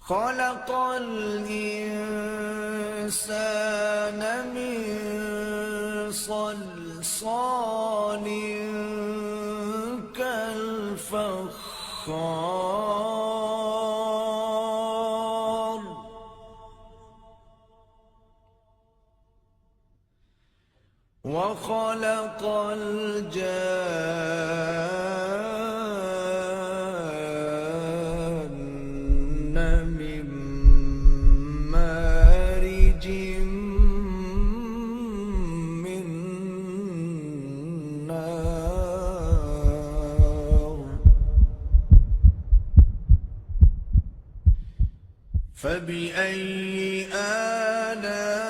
خلق الإنسان من صلصال كالفخار وخلق الجان من مارج من نار فبأي آلاء